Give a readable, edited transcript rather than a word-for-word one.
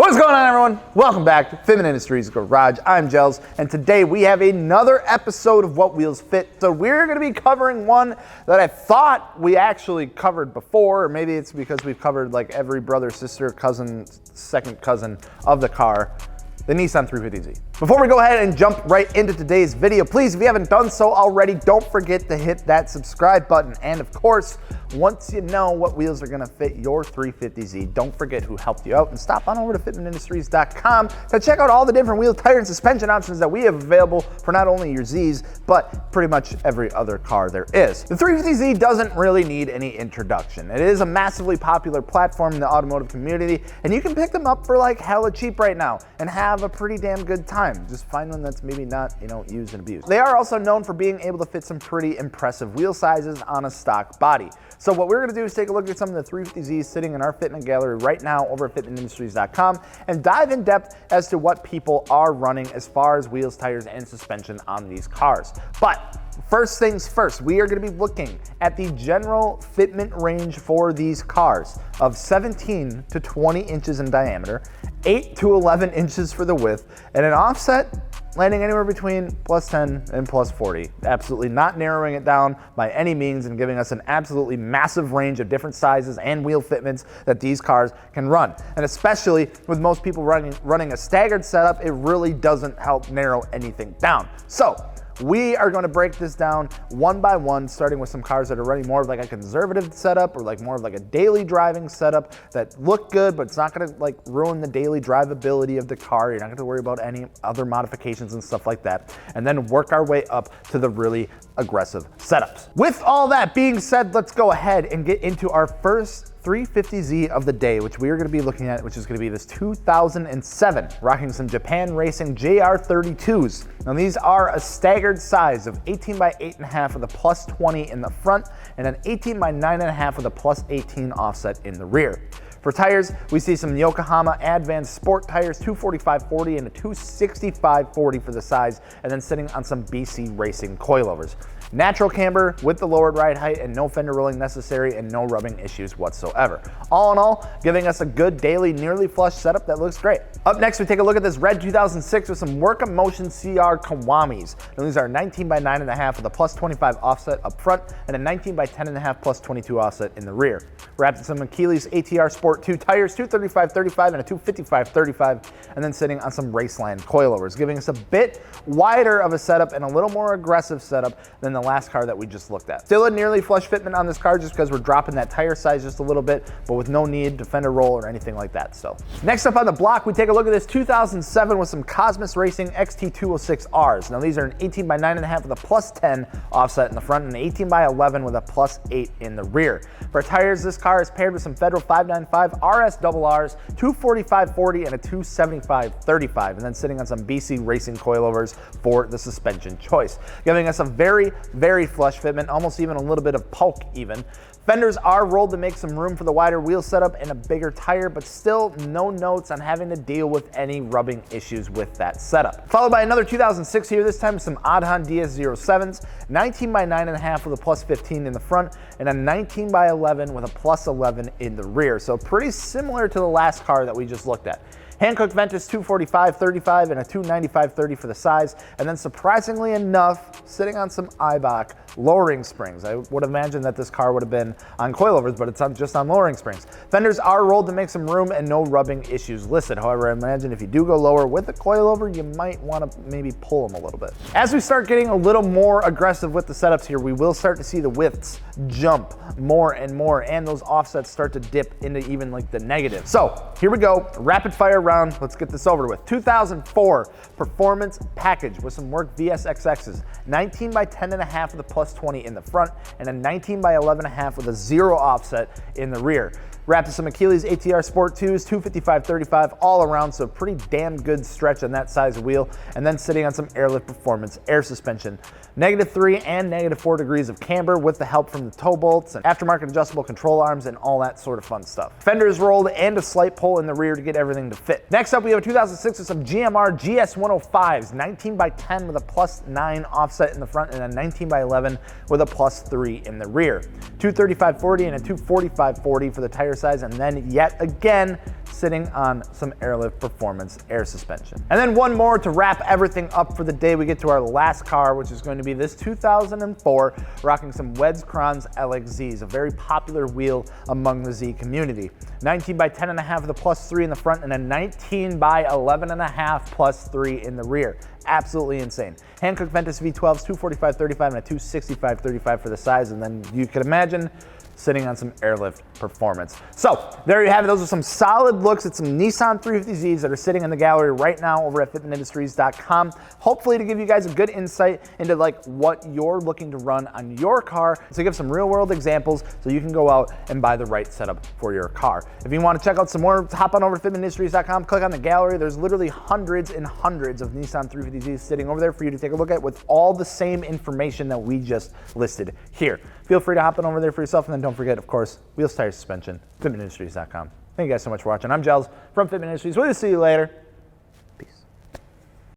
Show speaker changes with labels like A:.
A: What's going on, everyone? Welcome back to Fitment Industries Garage. I'm Gels, and today we have another episode of What Wheels Fit. So we're going to be covering one that I thought we actually covered before, or maybe it's because we've covered like every brother, sister, cousin, second cousin of the car, the Nissan 350Z. Before we go ahead and jump right into today's video, please, if you haven't done so already, don't forget to hit that subscribe button. And of course, once you know what wheels are gonna fit your 350Z, don't forget who helped you out and stop on over to fitmentindustries.com to check out all the different wheel, tire, and suspension options that we have available for not only your Zs, but pretty much every other car there is. The 350Z doesn't really need any introduction. It is a massively popular platform in the automotive community, and you can pick them up for like hella cheap right now and have a pretty damn good time. Just find one that's maybe not, used and abused. They are also known for being able to fit some pretty impressive wheel sizes on a stock body. So what we're gonna do is take a look at some of the 350Zs sitting in our fitment gallery right now over at fitmentindustries.com and dive in depth as to what people are running as far as wheels, tires, and suspension on these cars. But first things first, we are going to be looking at the general fitment range for these cars of 17 to 20 inches in diameter, 8 to 11 inches for the width, and an offset landing anywhere between plus 10 and plus 40. Absolutely not narrowing it down by any means and giving us an absolutely massive range of different sizes and wheel fitments that these cars can run. And especially with most people running a staggered setup, it really doesn't help narrow anything down. So we are going to break this down one by one, starting with some cars that are running more of like a conservative setup or like more of like a daily driving setup that look good, but it's not going to like ruin the daily drivability of the car. You're not going to worry about any other modifications and stuff like that. And then work our way up to the really aggressive setups. With all that being said, let's go ahead and get into our first 350Z of the day, which we are going to be looking at, which is going to be this 2007, rocking some Japan Racing JR32s. Now these are a staggered size of 18 by 8.5 with a plus 20 in the front and an 18 by 9.5 with a plus 18 offset in the rear. For tires, we see some Yokohama Advanced Sport tires, 245/40 and a 265/40 for the size, and then sitting on some BC Racing coilovers. Natural camber with the lowered ride height and no fender rolling necessary and no rubbing issues whatsoever. All in all, giving us a good daily nearly flush setup that looks great. Up next, we take a look at this red 2006 with some Motion CRK Kawamis. Now these are 19 by 9.5 with a plus 25 offset up front and a 19 by 10.5 plus 22 offset in the rear. Wrapped in some Achilles ATR Sport 2 tires, 235/35 and a 255/35, and then sitting on some Raceland coilovers, giving us a bit wider of a setup and a little more aggressive setup than the last car that we just looked at. Still a nearly flush fitment on this car just because we're dropping that tire size just a little bit, but with no need to fender roll or anything like that still. Next up on the block, we take a look at this 2007 with some Cosm Racing XT206Rs. Now these are an 18 by 9.5 with a plus 10 offset in the front and an 18 by 11 with a plus 8 in the rear. For tires, this car is paired with some Federal 595 RSRRs, 245/40 and a 275/35, and then sitting on some BC Racing coilovers for the suspension choice, giving us a very flush fitment, almost even a little bit of pulk even. Fenders are rolled to make some room for the wider wheel setup and a bigger tire, but still no notes on having to deal with any rubbing issues with that setup. Followed by another 2006 here, this time some odd Han Diaz 07s, 19 by 9.5 with a plus 15 in the front and a 19 by 11 with a plus 11 in the rear. So pretty similar to the last car that we just looked at. Hankook Ventus 245/35 and a 295/30 for the size, and then surprisingly enough, sitting on some Eibach lowering springs. I would imagine that this car would have been on coilovers, but it's just on lowering springs. Fenders are rolled to make some room and no rubbing issues listed. However, I imagine if you do go lower with the coilover, you might want to maybe pull them a little bit. As we start getting a little more aggressive with the setups here, we will start to see the widths jump more and more, and those offsets start to dip into even like the negative. So here we go, rapid fire round. Let's get this over with. 2004 Performance Package with some work VSXXs, 19 by 10.5 with a plus 20 in the front and a 19 by 11.5 with a 0 offset in the rear. Wrapped in some Achilles ATR Sport 2s, 255/35 all around, so pretty damn good stretch on that size wheel, and then sitting on some Airlift Performance air suspension. -3 and -4 degrees of camber with the help from the toe bolts and aftermarket adjustable control arms and all that sort of fun stuff. Fenders rolled and a slight pull in the rear to get everything to fit. Next up, we have a 2006 with some GMR GS105s, 19 by 10 with a plus 9 offset in the front and a 19 by 11 with a plus 3 in the rear. 235/40 and a 245/40 for the tire size, and then yet again, sitting on some Airlift Performance air suspension. And then one more to wrap everything up for the day. We get to our last car, which is going to be this 2004, rocking some Wedzkrans LXZs, a very popular wheel among the Z community. 19 by 10.5 with a +3 in the front, and a 19 by 11.5 +3 in the rear. Absolutely insane. Hankook Ventus V12s, 245/35 and a 265/35 for the size, and then you can imagine sitting on some Airlift Performance. So there you have it. Those are some solid looks at some Nissan 350Zs that are sitting in the gallery right now over at fitmentindustries.com. Hopefully to give you guys a good insight into like what you're looking to run on your car, to give some real world examples so you can go out and buy the right setup for your car. If you want to check out some more, hop on over to fitmentindustries.com, click on the gallery. There's literally hundreds and hundreds of Nissan 350Zs sitting over there for you to take a look at with all the same information that we just listed here. Feel free to hop on over there for yourself, and then don't forget, of course, wheels, tires, suspension, fitmentindustries.com. Thank you guys so much for watching. I'm Gels from Fitment Industries. We'll see you later.